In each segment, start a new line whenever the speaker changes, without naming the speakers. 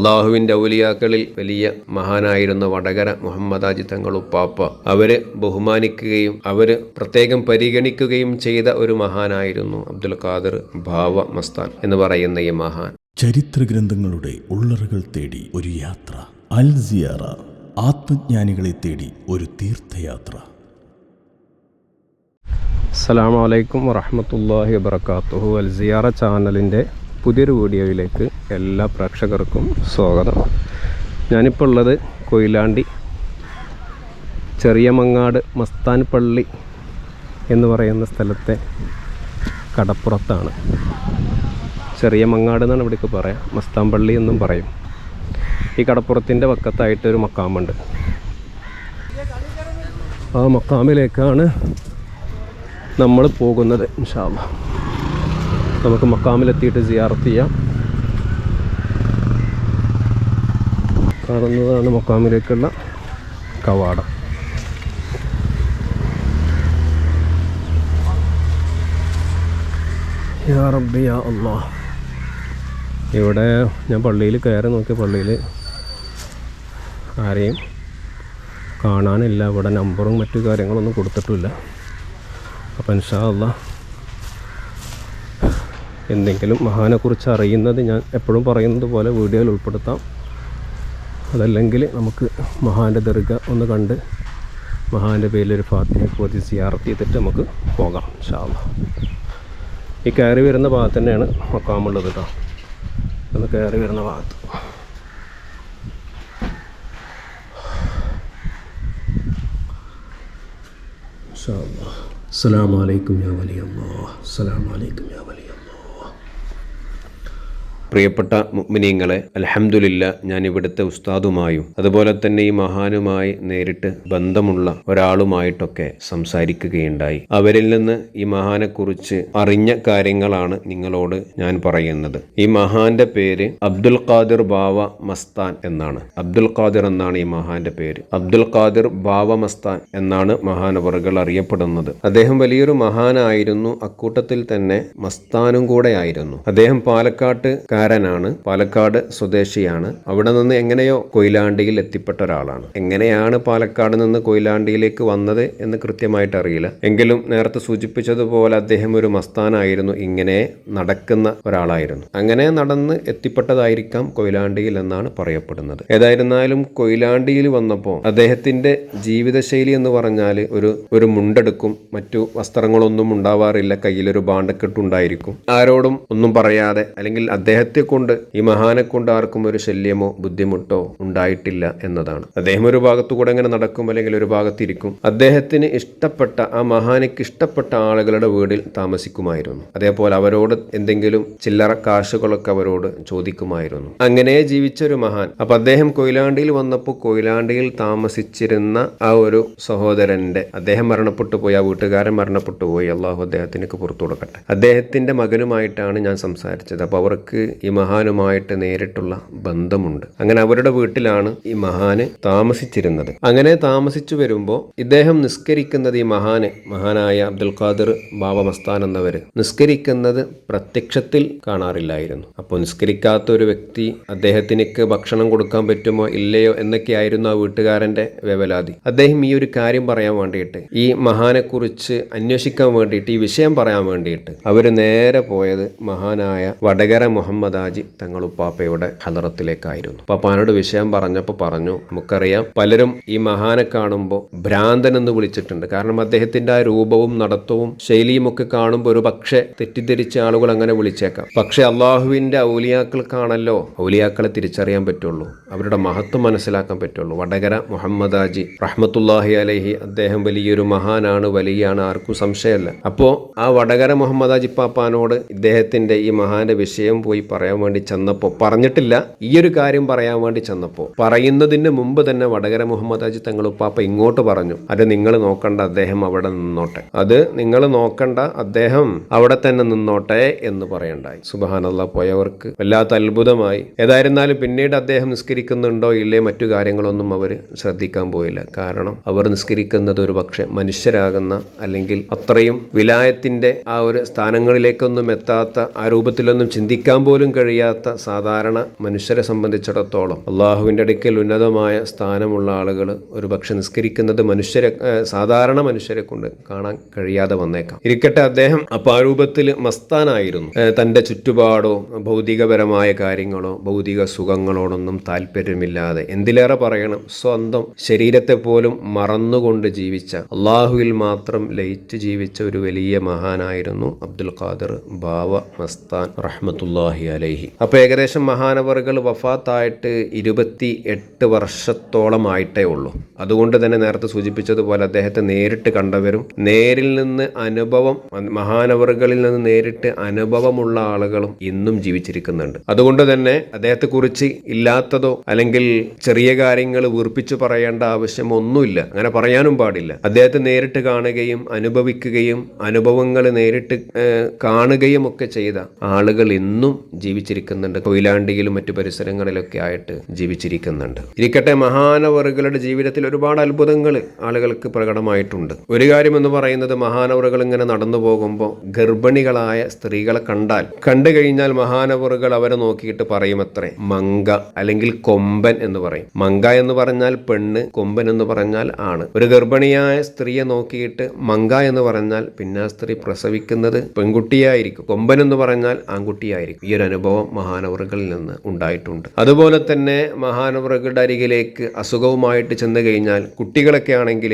അള്ളാഹുവിൻ്റെ ഔലിയാക്കളിൽ വലിയ മഹാനായിരുന്ന വടകര മുഹമ്മദ് ഹാജി തങ്ങൾ ഉപ്പാപ്പ അവര് ബഹുമാനിക്കുകയും അവര് പ്രത്യേകം പരിഗണിക്കുകയും ചെയ്ത ഒരു മഹാനായിരുന്നു അബ്ദുൽ ഖാദിർ ബാവ മസ്താൻ എന്ന് പറയുന്ന ഈ മഹാൻ.
ചരിത്ര ഗ്രന്ഥങ്ങളുടെ ഉള്ളറകൾ തേടി ഒരു യാത്ര. അൽ സിയാറ, ആത്മജ്ഞാനികളെ തേടി ഒരു തീർത്ഥയാത്ര.
അസ്സലാമു അലൈക്കും വറഹ്മത്തുള്ളാഹി വബറകാതുഹു. അൽ സിയാറ ചാനലിൻ്റെ പുതിയൊരു വീഡിയോയിലേക്ക് എല്ലാ പ്രേക്ഷകർക്കും സ്വാഗതം. ഞാനിപ്പോൾ ഉള്ളത് കൊയിലാണ്ടി ചെറിയ മങ്ങാട് മസ്താൻ പള്ളി എന്ന് പറയുന്ന സ്ഥലത്തെ കടപ്പുറത്താണ്. ചെറിയ മങ്ങാട് എന്നാണ് ഇവിടേക്ക് പറയാം, മസ്താൻ പള്ളി എന്നും പറയും. ഈ കടപ്പുറത്തിൻ്റെ പക്കത്തായിട്ടൊരു മക്കാമുണ്ട്. ആ മക്കാമിലേക്കാണ് നമ്മൾ പോകുന്നത്. ഇൻഷാ അല്ലാഹ് നമുക്ക് മക്കാമിലെത്തിയിട്ട് സിയാറത്ത് ചെയ്യാം. കാണുന്നതാണ് മക്കാമിലേക്കുള്ള കവാടം. യാ റബ്ബി യാ അല്ലാഹ്. ഇവിടെ ഞാൻ പള്ളിയിൽ കയറി നോക്കിയ പള്ളിയിൽ ആരെയും കാണാനില്ല. ഇവിടെ നമ്പറും മറ്റു കാര്യങ്ങളൊന്നും കൊടുത്തിട്ടില്ല. അപ്പോൾ ഇൻഷാ അല്ലാഹ് എന്തെങ്കിലും മഹാനെക്കുറിച്ച് അറിയുന്നത് ഞാൻ എപ്പോഴും പറയുന്നത് പോലെ വീഡിയോയിൽ ഉൾപ്പെടുത്താം. അതല്ലെങ്കിൽ നമുക്ക് മഹാൻ്റെ ദർഗ ഒന്ന് കണ്ട് മഹാൻ്റെ പേരിലൊരു ഫാത്തിഹ ഓതി സിയാറത്ത് ചെയ്തിട്ട് നമുക്ക് പോകാം ഇൻഷാ അല്ലാഹ്. ഈ കയറി വരുന്ന ഭാഗത്ത് തന്നെയാണ് മക്കാമുള്ളത് കേട്ടോ. ഒന്ന് കയറി വരുന്ന ഭാഗത്ത് ഇൻഷാ അല്ലാഹ്. അസ്സലാമു അലൈക്കും യാ വലിയല്ലാഹ്. അസ്സലാമു അലൈക്കും യാ വലിയല്ലാഹ്. പ്രിയപ്പെട്ട മുഅ്മിനീങ്ങളെ, അൽഹംദുലില്ലാ, ഞാൻ ഇവിടുത്തെ ഉസ്താദുമായും അതുപോലെ തന്നെ ഈ മഹാനുമായി നേരിട്ട് ബന്ധമുള്ള ഒരാളുമായിട്ടൊക്കെ സംസാരിക്കുകയുണ്ടായി. അവരിൽ നിന്ന് ഈ മഹാനെക്കുറിച്ച് അറിഞ്ഞ കാര്യങ്ങളാണ് നിങ്ങളോട് ഞാൻ പറയുന്നത്. ഈ മഹാന്റെ പേര് അബ്ദുൽ ഖാദിർ ബാവ മസ്താൻ എന്നാണ്. അബ്ദുൽ ഖാദിർ എന്നാണ് ഈ മഹാന്റെ പേര്. അബ്ദുൽ ഖാദിർ ബാവ മസ്താൻ എന്നാണ് മഹാനവറുകൾ അറിയപ്പെടുന്നത്. അദ്ദേഹം വലിയൊരു മഹാനായിരുന്നു. അക്കൂട്ടത്തിൽ തന്നെ മസ്താനും കൂടെ ആയിരുന്നു. അദ്ദേഹം പാലക്കാട് സ്വദേശിയാണ്. അവിടെ നിന്ന് എങ്ങനെയോ കൊയിലാണ്ടിയിൽ എത്തിപ്പെട്ട ഒരാളാണ്. എങ്ങനെയാണ് പാലക്കാട് നിന്ന് കൊയിലാണ്ടിയിലേക്ക് വന്നത് എന്ന് കൃത്യമായിട്ട് അറിയില്ല. എങ്കിലും നേരത്തെ സൂചിപ്പിച്ചതുപോലെ അദ്ദേഹം ഒരു മസ്താനായിരുന്നു. ഇങ്ങനെ നടക്കുന്ന ഒരാളായിരുന്നു. അങ്ങനെ നടന്ന് എത്തിപ്പെട്ടതായിരിക്കാം കൊയിലാണ്ടിയിൽ എന്നാണ് പറയപ്പെടുന്നത്. ഏതായിരുന്നാലും കൊയിലാണ്ടിയിൽ വന്നപ്പോൾ അദ്ദേഹത്തിന്റെ ജീവിതശൈലി എന്ന് പറഞ്ഞാൽ ഒരു മുണ്ടെടുക്കും, മറ്റു വസ്ത്രങ്ങളൊന്നും ഉണ്ടാവാറില്ല, കയ്യിലൊരു ബാണ്ടക്കെട്ടുണ്ടായിരിക്കും. ആരോടും ഒന്നും പറയാതെ, അല്ലെങ്കിൽ അദ്ദേഹത്തെ കൊണ്ട് ഈ മഹാനെ കൊണ്ട് ആർക്കും ഒരു ശല്യമോ ബുദ്ധിമുട്ടോ ഉണ്ടായിട്ടില്ല എന്നതാണ്. അദ്ദേഹം ഒരു ഭാഗത്തുകൂടെ ഇങ്ങനെ നടക്കും, അല്ലെങ്കിൽ ഒരു ഭാഗത്തിരിക്കും. അദ്ദേഹത്തിന് ഇഷ്ടപ്പെട്ട, ആ മഹാനിക്ക് ഇഷ്ടപ്പെട്ട ആളുകളുടെ വീട്ടിൽ താമസിക്കുമായിരുന്നു. അതേപോലെ അവരോട് എന്തെങ്കിലും ചില്ലറ കാശുകളൊക്കെ അവരോട് ചോദിക്കുമായിരുന്നു. അങ്ങനെ ജീവിച്ചൊരു മഹാൻ. അപ്പൊ അദ്ദേഹം കൊയിലാണ്ടിയിൽ വന്നപ്പോൾ കൊയിലാണ്ടിയിൽ താമസിച്ചിരുന്ന ആ ഒരു സഹോദരന്റെ, അദ്ദേഹം മരണപ്പെട്ടു പോയി, ആ വീട്ടുകാരൻ മരണപ്പെട്ടു പോയി, അള്ളാഹു അദ്ദേഹത്തിനൊക്കെ പുറത്തു കൊടുക്കട്ടെ. അദ്ദേഹത്തിന്റെ മകനുമായിട്ടാണ് ഞാൻ സംസാരിച്ചത്. അപ്പൊ അവർക്ക് ഈ മഹാനുമായിട്ട് നേരിട്ടുള്ള ബന്ധമുണ്ട്. അങ്ങനെ അവരുടെ വീട്ടിലാണ് ഈ മഹാന് താമസിച്ചിരുന്നത്. അങ്ങനെ താമസിച്ചു വരുമ്പോൾ ഇദ്ദേഹം നിസ്കരിക്കുന്നത്, ഈ മഹാനായ അബ്ദുൽ ഖാദിർ ബാവ മസ്താൻ എന്നവര് നിസ്കരിക്കുന്നത് പ്രത്യക്ഷത്തിൽ കാണാറില്ലായിരുന്നു. അപ്പോൾ നിസ്കരിക്കാത്ത ഒരു വ്യക്തി, അദ്ദേഹത്തിനൊക്കെ ഭക്ഷണം കൊടുക്കാൻ പറ്റുമോ ഇല്ലയോ എന്നൊക്കെയായിരുന്നു ആ വീട്ടുകാരന്റെ വേവലാതി. അദ്ദേഹം ഈ ഒരു കാര്യം പറയാൻ വേണ്ടിയിട്ട്, ഈ മഹാനെ കുറിച്ച് അന്വേഷിക്കാൻ വേണ്ടിയിട്ട്, ഈ വിഷയം പറയാൻ വേണ്ടിയിട്ട് അവര് നേരെ പോയത് മഹാനായ വടകര മുഹമ്മദ് ഹാജി തങ്ങളുപ്പാപ്പയുടെ ഹദറത്തിലേക്കായിരുന്നു. പാപ്പാനോട് വിഷയം പറഞ്ഞപ്പോൾ പറഞ്ഞു, നമുക്കറിയാം പലരും ഈ മഹാനെ കാണുമ്പോൾ ഭ്രാന്തൻ എന്ന് വിളിച്ചിട്ടുണ്ട്. കാരണം അദ്ദേഹത്തിന്റെ ആ രൂപവും നടത്തവും ശൈലിയും ഒക്കെ കാണുമ്പോൾ ഒരു പക്ഷേ തെറ്റിദ്ധരിച്ച ആളുകൾ അങ്ങനെ വിളിച്ചേക്കാം. പക്ഷെ അള്ളാഹുവിന്റെ ഔലിയാക്കൾക്കാണല്ലോ ഔലിയാക്കളെ തിരിച്ചറിയാൻ പറ്റുള്ളൂ, അവരുടെ മഹത്വം മനസ്സിലാക്കാൻ പറ്റുള്ളൂ. വടകര മുഹമ്മദ് ഹാജി റഹ്മത്തുള്ളാഹി അലൈഹി, അദ്ദേഹം വലിയൊരു മഹാനാണ്, വലിയാണ്, ആർക്കും സംശയമല്ല. അപ്പോൾ ആ വടകര മുഹമ്മദ് ഹാജി പാപ്പാനോട് ഇദ്ദേഹത്തിന്റെ ഈ മഹാന്റെ വിഷയം പോയി പറയാൻ വേണ്ടി ചെന്നപ്പോൾ, പറഞ്ഞിട്ടില്ല, ഈ ഒരു കാര്യം പറയാൻ വേണ്ടി ചെന്നപ്പോൾ പറയുന്നതിന് മുമ്പ് തന്നെ വടകര മുഹമ്മദ് ഹാജി തങ്ങൾ ഉപ്പാപ്പ ഇങ്ങോട്ട് പറഞ്ഞു, അത് നിങ്ങൾ നോക്കണ്ട, അദ്ദേഹം അവിടെ നിന്നോട്ടെ, അത് നിങ്ങൾ നോക്കണ്ട, അദ്ദേഹം അവിടെ തന്നെ നിന്നോട്ടെ എന്ന് പറയണ്ടായി. സുബ്ഹാനല്ലാഹ്, പോയവർക്ക് വല്ലാത്ത അത്ഭുതമായി. ഏതായിരുന്നാലും പിന്നീട് അദ്ദേഹം നിസ്കരിക്കുന്നുണ്ടോ ഇല്ലേ മറ്റു കാര്യങ്ങളൊന്നും അവർ ശ്രദ്ധിക്കാൻ പോയില്ല. കാരണം അവർ നിസ്കരിക്കുന്നത് ഒരു പക്ഷെ മനുഷ്യരാകുന്ന, അല്ലെങ്കിൽ അത്രയും വിലായത്തിന്റെ ആ ഒരു സ്ഥാനങ്ങളിലേക്കൊന്നും എത്താത്ത, ആ രൂപത്തിലൊന്നും ചിന്തിക്കാൻ പോലും കഴിയാത്ത സാധാരണ മനുഷ്യരെ സംബന്ധിച്ചിടത്തോളം അള്ളാഹുവിൻ്റെ അടുക്കൽ ഉന്നതമായ സ്ഥാനമുള്ള ആളുകൾ ഒരു പക്ഷെ നിസ്കരിക്കുന്നത് സാധാരണ മനുഷ്യരെ കൊണ്ട് കാണാൻ കഴിയാതെ വന്നേക്കാം. ഇരിക്കട്ടെ, അദ്ദേഹം അപ്പോൾ ആ രൂപത്തിൽ മസ്താനായിരുന്നു. തൻ്റെ ചുറ്റുപാടോ ഭൗതികപരമായ കാര്യങ്ങളോ ഭൗതിക സുഖങ്ങളോടൊന്നും താല്പര്യമില്ലാതെ, എന്തിലേറെ പറയണം, സ്വന്തം ശരീരത്തെ പോലും മറന്നുകൊണ്ട് ജീവിച്ച, അള്ളാഹുവിൽ മാത്രം ലയിച്ച് ജീവിച്ച ഒരു വലിയ മഹാനായിരുന്നു അബ്ദുൽ ഖാദിർ ബാവ മസ്താൻ റഹ്മത്തുള്ളാഹി അലൈഹി. അപ്പോൾ ഏകദേശം മഹാനവറുകൾ വഫാത്തായിട്ട് 28 വർഷത്തോളം ആയിട്ടേ ഉള്ളൂ. അതുകൊണ്ട് തന്നെ നേരത്തെ സൂചിപ്പിച്ചതുപോലെ അദ്ദേഹത്തെ നേരിട്ട് കണ്ടവരും നേരിൽ നിന്ന് മഹാനവറുകളിൽ നിന്ന് നേരിട്ട് അനുഭവമുള്ള ആളുകളും ഇന്നും ജീവിച്ചിരിക്കുന്നുണ്ട്. അതുകൊണ്ട് തന്നെ അദ്ദേഹത്തെക്കുറിച്ച് ഇല്ലാത്തതോ അല്ലെങ്കിൽ ചെറിയ കാര്യങ്ങൾ വീർപ്പിച്ചു പറയേണ്ട ആവശ്യം ഒന്നുമില്ല, അങ്ങനെ പറയാനും പാടില്ല. അദ്ദേഹത്തെ നേരിട്ട് കാണുകയും അനുഭവിക്കുകയും അനുഭവങ്ങൾ നേരിട്ട് കാണുകയും ഒക്കെ ചെയ്ത ആളുകൾ ഇന്നും ജീവിച്ചിരിക്കുന്നുണ്ട്. കൊയിലാണ്ടിയിലും മറ്റു പരിസരങ്ങളിലൊക്കെ ആയിട്ട് ജീവിച്ചിരിക്കുന്നുണ്ട്. ഇരിക്കട്ടെ, മഹാനവറുകളുടെ ജീവിതത്തിൽ ഒരുപാട് അത്ഭുതങ്ങൾ ആളുകൾക്ക് പ്രകടമായിട്ടുണ്ട്. ഒരു കാര്യം എന്ന് പറയുന്നത്, മഹാനവറുകൾ ഇങ്ങനെ നടന്നു പോകുമ്പോൾ ഗർഭിണികളായ സ്ത്രീകളെ കണ്ടു കഴിഞ്ഞാൽ മഹാനവറുകൾ അവരെ നോക്കിയിട്ട് പറയുമത്രേ, മങ്ക അല്ലെങ്കിൽ കൊമ്പൻ എന്ന് പറയും. മങ്ക എന്ന് പറഞ്ഞാൽ പെണ്ണ്, കൊമ്പൻ എന്ന് പറഞ്ഞാൽ ആണ്. ഒരു ഗർഭിണിയായ സ്ത്രീയെ നോക്കിയിട്ട് മങ്ക എന്ന് പറഞ്ഞാൽ പിന്നെ ആ സ്ത്രീ പ്രസവിക്കുന്നത് പെൺകുട്ടിയായിരിക്കും, കൊമ്പൻ എന്ന് പറഞ്ഞാൽ ആൺകുട്ടിയായിരിക്കും. ഈ ഒരു അനുഭവം മഹാനവറുകളിൽ നിന്ന് ഉണ്ടായിട്ടുണ്ട്. അതുപോലെ തന്നെ മഹാനവറുകളുടെ അരികിലേക്ക് അസുഖവുമായിട്ട് ചെന്ന് കഴിഞ്ഞാൽ കുട്ടികളൊക്കെ ആണെങ്കിൽ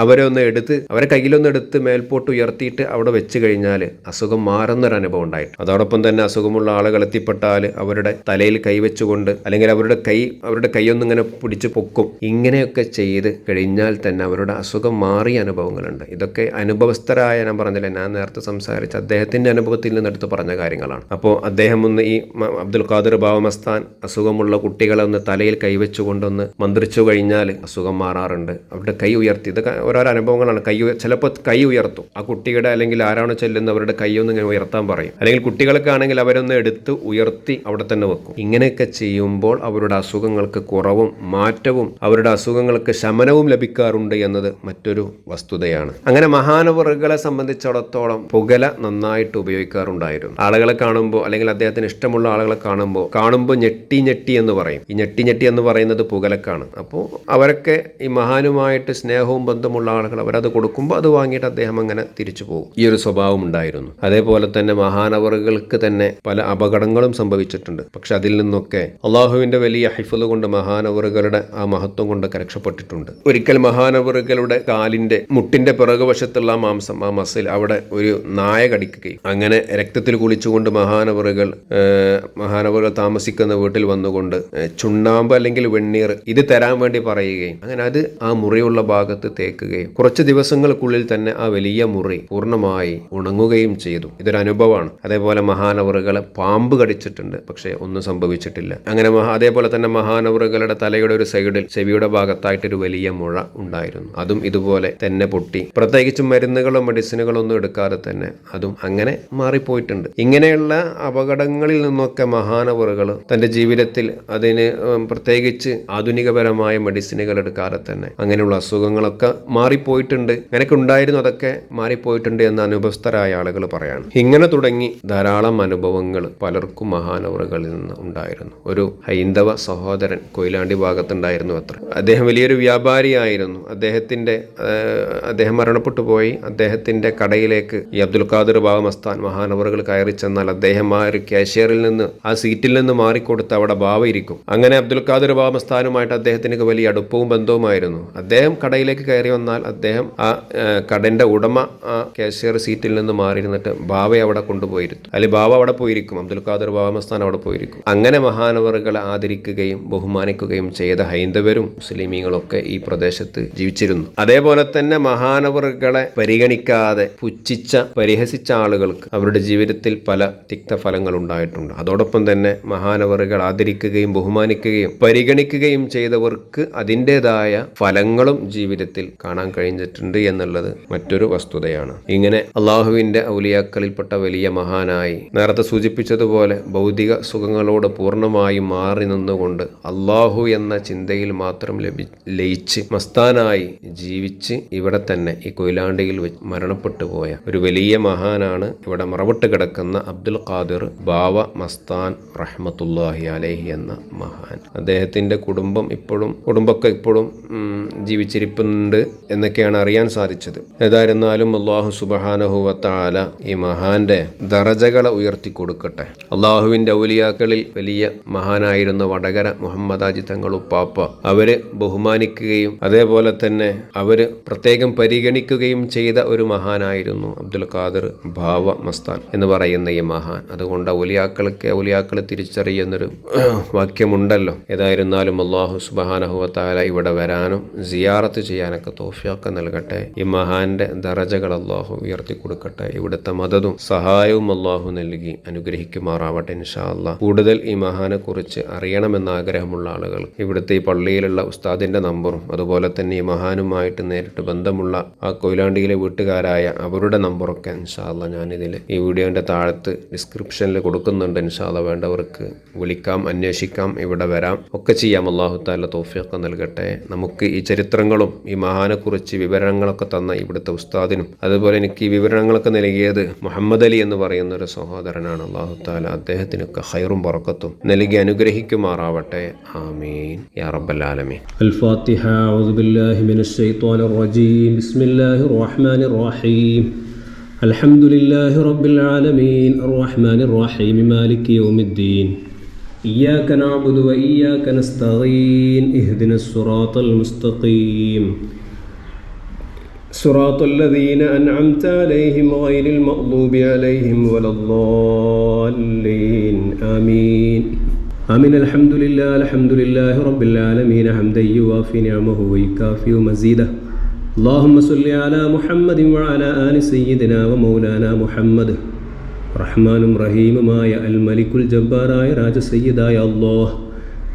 അവരെ കയ്യിലൊന്ന് എടുത്ത് മേൽപോട്ട് ഉയർത്തിയിട്ട് അവിടെ വെച്ച് കഴിഞ്ഞാൽ അസുഖം മാറുന്നൊരു അനുഭവം ഉണ്ടായിട്ടുണ്ട്. അതോടൊപ്പം തന്നെ അസുഖമുള്ള ആളുകൾ എത്തിപ്പെട്ടാൽ അവരുടെ തലയിൽ കൈവച്ചുകൊണ്ട് അല്ലെങ്കിൽ അവരുടെ കൈയൊന്നിങ്ങനെ പിടിച്ച് പൊക്കും. ഇങ്ങനെയൊക്കെ ചെയ്ത് കഴിഞ്ഞാൽ തന്നെ അവരുടെ അസുഖം മാറിയ അനുഭവങ്ങളുണ്ട്. ഇതൊക്കെ അനുഭവസ്ഥരായ, ഞാൻ പറഞ്ഞില്ല, ഞാൻ നേരത്തെ സംസാരിച്ച അദ്ദേഹത്തിന്റെ അനുഭവത്തിൽ നിന്നെടുത്ത് പറഞ്ഞ കാര്യങ്ങളാണ്. അപ്പോൾ അദ്ദേഹം ഈ അബ്ദുൽ ഖാദിർ ബാവ മസ്താൻ അസുഖമുള്ള കുട്ടികളെ തലയിൽ കൈവച്ചുകൊണ്ടൊന്ന് മന്ത്രിച്ചു കഴിഞ്ഞാൽ അസുഖം മാറാറുണ്ട്. അവരുടെ കൈ ഉയർത്തി, ഇതൊക്കെ ഓരോരോ അനുഭവങ്ങളാണ്. ചിലപ്പോൾ കൈ ഉയർത്തും, ആ കുട്ടിയുടെ അല്ലെങ്കിൽ ആരാണോ ചെല്ലുന്നത് അവരുടെ കൈയൊന്ന് ഇങ്ങനെ ഉയർത്താൻ പറയും. അല്ലെങ്കിൽ കുട്ടികൾക്ക് ആണെങ്കിൽ അവരൊന്ന് എടുത്ത് ഉയർത്തി അവിടെ തന്നെ വെക്കും. ഇങ്ങനെയൊക്കെ ചെയ്യുമ്പോൾ അവരുടെ അസുഖങ്ങൾക്ക് കുറവും മാറ്റവും അവരുടെ അസുഖങ്ങൾക്ക് ശമനവും ലഭിക്കാറുണ്ട് എന്നത് മറ്റൊരു വസ്തുതയാണ്. അങ്ങനെ മഹാനവറുകളെ സംബന്ധിച്ചിടത്തോളം പുകല നന്നായിട്ട് ഉപയോഗിക്കാറുണ്ടായിരുന്നു. ആളുകളെ കാണുമ്പോൾ അല്ലെങ്കിൽ അദ്ദേഹത്തിന് ഇഷ്ടമുള്ള ആളുകളെ കാണുമ്പോൾ ഞെട്ടി എന്ന് പറയും. ഈ ഞെട്ടി എന്ന് പറയുന്നത് പുകലക്കാണ്. അപ്പോൾ അവരൊക്കെ ഈ മഹാനുമായിട്ട് സ്നേഹവും ബന്ധമുള്ള ആളുകൾ അവരത് കൊടുക്കുമ്പോൾ അത് വാങ്ങിയിട്ട് അദ്ദേഹം അങ്ങനെ തിരിച്ചു പോകും. ഈ ഒരു സ്വഭാവം ഉണ്ടായിരുന്നു. അതേപോലെ തന്നെ മഹാനവറുകൾക്ക് തന്നെ പല അപകടങ്ങളും സംഭവിച്ചിട്ടുണ്ട്. പക്ഷെ അതിൽ നിന്നൊക്കെ അള്ളാഹുവിന്റെ വലിയ ഹിഫ്ള് കൊണ്ട് മഹാനവറുകളുടെ ആ മഹത്വം കൊണ്ടൊക്കെ രക്ഷപ്പെട്ടിട്ടുണ്ട്. ഒരിക്കൽ മഹാനവറുകളുടെ കാലിന്റെ മുട്ടിന്റെ പിറകുവശത്തുള്ള മാംസം, ആ മസിൽ, അവിടെ ഒരു നായ കടിക്കുകയും അങ്ങനെ രക്തത്തിൽ കുളിച്ചുകൊണ്ട് മഹാനവറുകൾ താമസിക്കുന്ന വീട്ടിൽ വന്നുകൊണ്ട് ചുണ്ണാമ്പ് അല്ലെങ്കിൽ വെണ്ണീർ ഇത് തരാൻ വേണ്ടി പറയുകയും അങ്ങനെ അത് ആ മുറിയുള്ള ഭാഗത്ത് തേക്കുകയും കുറച്ച് ദിവസങ്ങൾക്കുള്ളിൽ തന്നെ ആ വലിയ മുറി പൂർണ്ണമായി ഉണങ്ങുകയും ചെയ്തു. ഇതൊരു അനുഭവമാണ്. അതേപോലെ മഹാനവറുകളെ പാമ്പ് കടിച്ചിട്ടുണ്ട്, പക്ഷേ ഒന്നും സംഭവിച്ചിട്ടില്ല. അങ്ങനെ അതേപോലെ തന്നെ മഹാനവറുകളുടെ തലയുടെ ഒരു സൈഡിൽ ചെവിയുടെ ഭാഗത്തായിട്ടൊരു വലിയ മുഴ ഉണ്ടായിരുന്നു. അതും ഇതുപോലെ തന്നെ പൊട്ടി. പ്രത്യേകിച്ചും മരുന്നുകളോ മെഡിസിനുകളോ ഒന്നും എടുക്കാതെ തന്നെ അതും അങ്ങനെ മാറിപ്പോയിട്ടുണ്ട്. ഇങ്ങനെയുള്ള അപകടങ്ങളിൽ നിന്നൊക്കെ മഹാനവറുകൾ തന്റെ ജീവിതത്തിൽ അതിന് പ്രത്യേകിച്ച് ആധുനികപരമായ മെഡിസിനുകൾ എടുക്കാതെ തന്നെ അങ്ങനെയുള്ള അസുഖങ്ങളൊക്കെ മാറിപ്പോയിട്ടുണ്ട്. അങ്ങനെയൊക്കെ ഉണ്ടായിരുന്നു, അതൊക്കെ മാറിപ്പോയിട്ടുണ്ട് എന്ന് അനുഭവസ്ഥരായ ആളുകൾ പറയാണ്. ഇങ്ങനെ തുടങ്ങി ധാരാളം അനുഭവങ്ങൾ പലർക്കും മഹാനവറുകളിൽ നിന്ന് ഉണ്ടായിരുന്നു. ഒരു ഹൈന്ദവ സഹോദരൻ കൊയിലാണ്ടി ഭാഗത്തുണ്ടായിരുന്നു അത്ര. അദ്ദേഹം വലിയൊരു വ്യാപാരിയായിരുന്നു. അദ്ദേഹം മരണപ്പെട്ടു പോയി. അദ്ദേഹത്തിന്റെ കടയിലേക്ക് ഈ അബ്ദുൽ ഖാദിർ ബാവ മസ്താൻ മഹാനവറുകൾ കയറി ചെന്നാൽ അദ്ദേഹം ആ ഒരു കാഷ്യറിൽ നിന്ന്, ആ സീറ്റിൽ നിന്ന് മാറിക്കൊടുത്ത് അവിടെ ബാവ ഇരിക്കും. അങ്ങനെ അബ്ദുൽ ഖാദിർ ബാവ മസ്താനുമായിട്ട് അദ്ദേഹത്തിന് വലിയ അടുപ്പവും ബന്ധവുമായിരുന്നു. അദ്ദേഹം കടയിലേക്ക് കയറി വന്നാൽ അദ്ദേഹം ആ കടന്റെ ഉടമ ആ കാഷ്യർ സീറ്റിൽ നിന്ന് മാറിയിരുന്നിട്ട് ബാവയെ അവിടെ കൊണ്ടുപോയിരുന്നു. അല്ലെങ്കിൽ ബാവ അവിടെ പോയിരിക്കും, അബ്ദുൽ ഖാദിർ ബാവ മസ്താൻ അവിടെ പോയിരിക്കും. അങ്ങനെ മഹാനവറുകളെ ആദരിക്കുകയും ബഹുമാനിക്കുകയും ചെയ്ത ഹൈന്ദവരും മുസ്ലിമീങ്ങളൊക്കെ ഈ പ്രദേശത്ത് ജീവിച്ചിരുന്നു. അതേപോലെ തന്നെ മഹാനവറുകളെ പരിഗണിക്കാതെ പരിഹസിച്ച ആളുകൾക്ക് അവരുടെ ജീവിതത്തിൽ പല തിക്തഫലങ്ങൾ ഉണ്ടായിട്ടുണ്ട്. അതോടൊപ്പം തന്നെ മഹാനവറുകൾ ആദരിക്കുകയും ബഹുമാനിക്കുകയും പരിഗണിക്കുകയും ചെയ്തവർക്ക് അതിൻ്റെതായ ഫലങ്ങളും ജീവിതത്തിൽ കാണാൻ കഴിഞ്ഞിട്ടുണ്ട് എന്നുള്ളത് മറ്റൊരു വസ്തുതയാണ്. ഇങ്ങനെ അള്ളാഹുവിന്റെ ഔലിയാക്കളിൽപ്പെട്ട വലിയ മഹാനായി നേരത്തെ സൂചിപ്പിച്ചതുപോലെ ഭൗതിക സുഖങ്ങളോട് പൂർണ്ണമായും മാറി നിന്നുകൊണ്ട് അള്ളാഹു എന്ന ചിന്തയിൽ മാത്രം ലയിച്ച് മസ്താനായി ജീവിച്ച് ഇവിടെ തന്നെ ഈ കൊയിലാണ്ടിയിൽ മരണപ്പെട്ടു പോയ ഒരു വലിയ മഹാനാണ് ഇവിടെ മറവിട്ട് കിടക്കുന്ന അബ്ദുൽ ഖാദിർ ബാവ ഭാവ മസ്താൻ റഹ്മത്തുള്ളാഹി അലൈഹി എന്ന മഹാൻ. അദ്ദേഹത്തിൻ്റെ കുടുംബമൊക്കെ ഇപ്പോഴും ജീവിച്ചിരിപ്പുണ്ട് എന്നൊക്കെയാണ് അറിയാൻ സാധിച്ചത്. ഏതായിരുന്നാലും അല്ലാഹു സുബ്ഹാനഹു വ തആല ഈ മഹാന്റെ ദറജകളെ ഉയർത്തി കൊടുക്കട്ടെ. അള്ളാഹുവിൻ്റെ ഔലിയാക്കളിൽ വലിയ മഹാനായിരുന്ന വടകര മുഹമ്മദാജി തങ്ങളുപ്പാപ്പ അവര് ബഹുമാനിക്കുകയും അതേപോലെ തന്നെ അവര് പ്രത്യേകം പരിഗണിക്കുകയും ചെയ്ത ഒരു മഹാനായിരുന്നു അബ്ദുൽ ഖാദിർ ഭാവ മസ്താൻ എന്ന് പറയുന്ന ഈ മഹാൻ. അതുകൊണ്ട് ഔലിയാക്കളെ തിരിച്ചറിയുന്നൊരു വാക്യമുണ്ടല്ലോ. ഏതായിരുന്നാലും അല്ലാഹു സുബ്ഹാനഹു വ തആല ഇവിടെ വരാനും സിയാറത്ത് ചെയ്യാനൊക്കെ തൗഫീഖ് നൽകട്ടെ. ഈ മഹാന്റെ ദറജകൾ അല്ലാഹു ഉയർത്തി കൊടുക്കട്ടെ. ഇവിടുത്തെ മദതും സഹായവും അല്ലാഹു നൽകി അനുഗ്രഹിക്കുമാറാവട്ടെ ഇൻഷാ അല്ലാഹ്. കൂടുതൽ ഈ മഹാനെ കുറിച്ച് അറിയണമെന്ന് ആഗ്രഹമുള്ള ആളുകൾ ഇവിടുത്തെ ഈ പള്ളിയിലുള്ള ഉസ്താദിന്റെ നമ്പറും അതുപോലെ തന്നെ ഈ മഹാനുമായിട്ട് നേരിട്ട് ബന്ധമുള്ള ആ കൊയിലാണ്ടിയിലെ വീട്ടുകാരായ അവരുടെ നമ്പറൊക്കെ ഇൻഷാ അല്ലാഹ് ഞാനിതിൽ ഈ വീഡിയോന്റെ താഴത്ത് ഡിസ്ക്രിപ്ഷനിൽ കൊടുക്കുന്നുണ്ട്. ഇൻഷാ അല്ലാഹ് വേണ്ടവർക്ക് വിളിക്കാം, അന്വേഷിക്കാം, ഇവിടെ വരാം, ഒക്കെ ചെയ്യാം. അല്ലാഹു തആല തൗഫീഖ് നൽകട്ടെ. നമുക്ക് ഈ ചരിത്രങ്ങളും ഈ മഹാനെ കുറിച്ച് വിവരണങ്ങളൊക്കെ തന്ന ഇവിടുത്തെ ഉസ്താദിനും അതുപോലെ എനിക്ക് ഈ വിവരണങ്ങളൊക്കെ നൽകിയത് മുഹമ്മദ് അലി എന്ന് പറയുന്ന ഒരു സഹോദരനാണ്. അല്ലാഹു തആല അദ്ദേഹത്തിനൊക്കെ ഖൈറും ബറക്കത്തും നൽകി അനുഗ്രഹിക്കുമാറാവട്ടെ. ആമീൻ യാ റബ്ബൽ ആലമീൻ.
الفاتحة. أعوذ بالله من الشيطان الرجيم. بسم الله الرحمن الرحيم. الحمد لله رب العالمين الرحمن الرحيم مالك يوم الدين. إياك نعبد وإياك نستعين. اهدنا الصراط المستقيم صراط الذين أنعمت عليهم غير المغضوب عليهم ولا الضالين. آمين آمين. الحمد لله رب العالمين حمدا يوافي نعمه ويكافئ مزيده. اللهم صل على محمد وعلى آل سيدنا ومولانا محمد. റഹ്മാനും റഹീമുമായ അൽ മലിക്കുൽ ജബ്ബാറായ രാജസയ്യിദായ അല്ലാഹ്,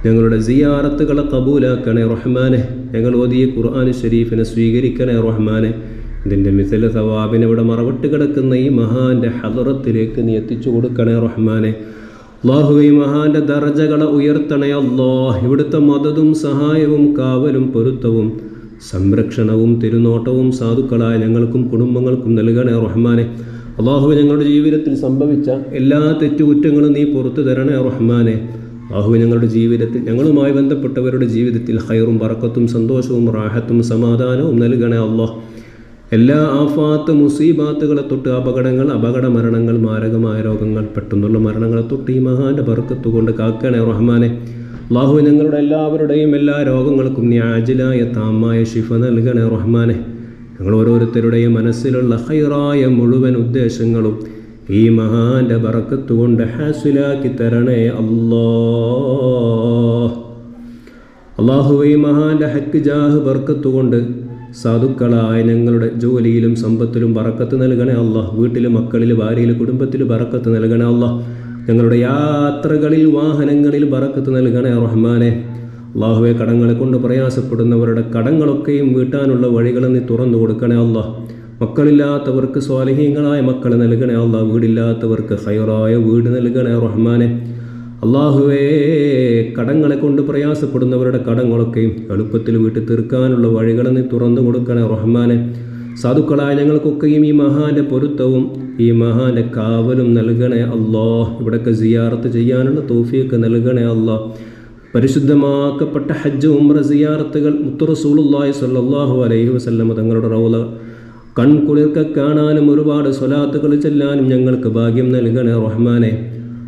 ഞങ്ങളുടെ സിയാറത്തുകളെ കബൂലാക്കണേ റഹ്മാനെ. ഞങ്ങൾ ഓതിയ ഖുർആൻ ശരീഫിനെ സ്വീകരിക്കണേ റഹ്മാനെ. ഇതിൻ്റെ മിഥല സവാബിനെ ഇവിടെ മറവിട്ട് കിടക്കുന്ന ഈ മഹാന്റെ ഹദറത്തിലേക്ക് നീ എത്തിച്ചു കൊടുക്കണേ റഹ്മാനെ. അല്ലാഹുവേ, മഹാന്റെ ദർജകളെ ഉയർത്തണേ അല്ലാഹ്. ഇവിടുത്തെ മദതും സഹായവും കാവലും പൊരുത്തവും സംരക്ഷണവും തിരുനോട്ടവും സാധുക്കളായ ഞങ്ങൾക്കും കുടുംബങ്ങൾക്കും നൽകണേ റഹ്മാനെ. അല്ലാഹുവേ, ഞങ്ങളുടെ ജീവിതത്തിൽ സംഭവിച്ച എല്ലാ തെറ്റുകുറ്റങ്ങളും നീ പുറത്തു തരണേ റഹ്മാനെ. അല്ലാഹുവേ, ഞങ്ങളുടെ ജീവിതത്തിൽ ഞങ്ങളുമായി ബന്ധപ്പെട്ടവരുടെ ജീവിതത്തിൽ ഖൈറും ബറക്കത്തും സന്തോഷവും റാഹത്തും സമാധാനവും നൽകണേ അല്ലാഹ്. എല്ലാ ആഫാത്ത് മുസീബാത്തുകളെ തൊട്ട് അപകട മരണങ്ങൾ, മാരകമായ രോഗങ്ങൾ, പെട്ടെന്നുള്ള മരണങ്ങളെ തൊട്ട് ഈ മഹാന്റെ ബർക്കത്ത് കൊണ്ട് കാക്കണേ റഹ്മാനെ. അല്ലാഹുവേ, ഞങ്ങളുടെ എല്ലാവരുടെയും എല്ലാ രോഗങ്ങൾക്കും നീ ആജിലായ താമായ ശിഫ നൽകണേ റഹ്മാനെ. ഞങ്ങൾ ഓരോരുത്തരുടെയും മനസ്സിലുള്ള ഖൈറായ മുഴുവൻ ഉദ്ദേശങ്ങളും ഈ മഹാന്റെ ബറക്കത്ത് കൊണ്ട് ഹാസിലാക്കി തരണേ അല്ലാഹ്. അല്ലാഹുവേ, മഹാന്റെ ഹക്ക് ജാഹ് ബർക്കത്ത് കൊണ്ട് സാധുക്കളായ ഞങ്ങളുടെ ജോലിയിലും സമ്പത്തിലും ബറക്കത്ത് നൽകണേ അല്ലാഹ്. വീട്ടിൽ, മക്കളിൽ, ഭാര്യയിൽ, കുടുംബത്തിൽ ബറക്കത്ത് നൽകണേ അല്ലാഹ്. ഞങ്ങളുടെ യാത്രകളിൽ, വാഹനങ്ങളിൽ ബറക്കത്ത് നൽകണേ റഹ്മാനെ. അല്ലാഹുവേ, കടങ്ങളെ കൊണ്ട് പ്രയാസപ്പെടുന്നവരുടെ കടങ്ങളൊക്കെയും വീട്ടാനുള്ള വഴികൾ നീ തുറന്നു കൊടുക്കണേ അല്ലാഹ്. മക്കളില്ലാത്തവർക്ക് സ്വാലിഹീങ്ങളായ മക്കളെ നൽകണേ അല്ലാഹ്. വീടില്ലാത്തവർക്ക് ഖൈറായ വീട് നൽകണേ റഹ്മാനെ. അല്ലാഹുവേ, കടങ്ങളെ കൊണ്ട് പ്രയാസപ്പെടുന്നവരുടെ കടങ്ങളൊക്കെയും എളുപ്പത്തിൽ വീട്ടിൽ തീർക്കാനുള്ള വഴികൾ നീ തുറന്നു കൊടുക്കണേ റഹ്മാനെ. സാധുക്കളായ ഞങ്ങൾക്കൊക്കെയും ഈ മഹാന്റെ പൊരുത്തവും ഈ മഹാന്റെ കാവലും നൽകണേ അല്ലാഹ്. ഇവിടൊക്കെ സിയാറത്ത് ചെയ്യാനുള്ള തൗഫീഖ് നൽകണേ അല്ലാഹ്. പരിശുദ്ധമാക്കപ്പെട്ട ഹജ്ജ്, ഉംറ, സിയാറത്തുകൾ മുത്തു റസൂലുള്ളാഹി സ്വല്ലല്ലാഹു അലൈഹി വസല്ലം തങ്ങളുടെ റൗള കൺകുളിർക്ക കാണാനും ഒരുപാട് സ്വലാത്തുകൾ ചെല്ലാനും ഞങ്ങൾക്ക് ഭാഗ്യം നൽകണേ റഹ്മാനെ.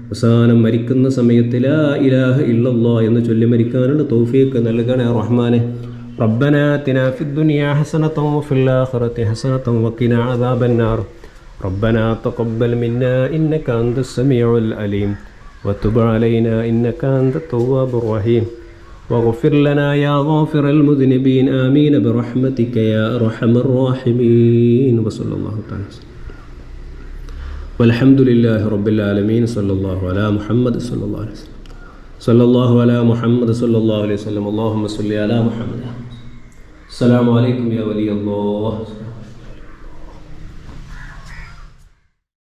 അവസാനം മരിക്കുന്ന സമയത്ത് ലാ ഇലാഹ ഇല്ലല്ലാഹ് എന്ന് ചൊല്ലി മരിക്കാനുള്ള തൗഫീഖ് നൽകണേ റഹ്മാനെ. റബ്ബനാ ആതിനാ ഫിദ്ദുനിയാ ഹസനതൻ വഫിൽ ആഖിറതി ഹസനതൻ വഖിനാ അദാബന്നാർ. റബ്ബനാ തഖബ്ബൽ മിന്നാ ഇന്നക അൻതസ് സമീഉൽ അലീം വതുബ് അലൈനാ ഇന്നക അൻതത് തവ്വാബുർ റഹീം വഗ്ഫിർ ലനാ യാ ഗാഫിറൽ മുദ്നിബീൻ. ആമീൻ ബിറഹ്മതിക യാ അർഹമർ റഹീമീൻ. വസല്ലല്ലാഹു തആല വൽഹംദുലില്ലാഹി റബ്ബിൽ ആലമീൻ. സല്ലല്ലാഹു അലാ മുഹമ്മദ് സല്ലല്ലാഹു അലൈഹി വസല്ലം. സല്ലല്ലാഹു അലാ മുഹമ്മദ് സല്ലല്ലാഹു അലൈഹി വസല്ലം. അല്ലാഹുമ്മ സ്വല്ലി അലാ മുഹമ്മദ്. അസ്സലാമു അലൈക്കും യാ വലിയല്ലാഹ്.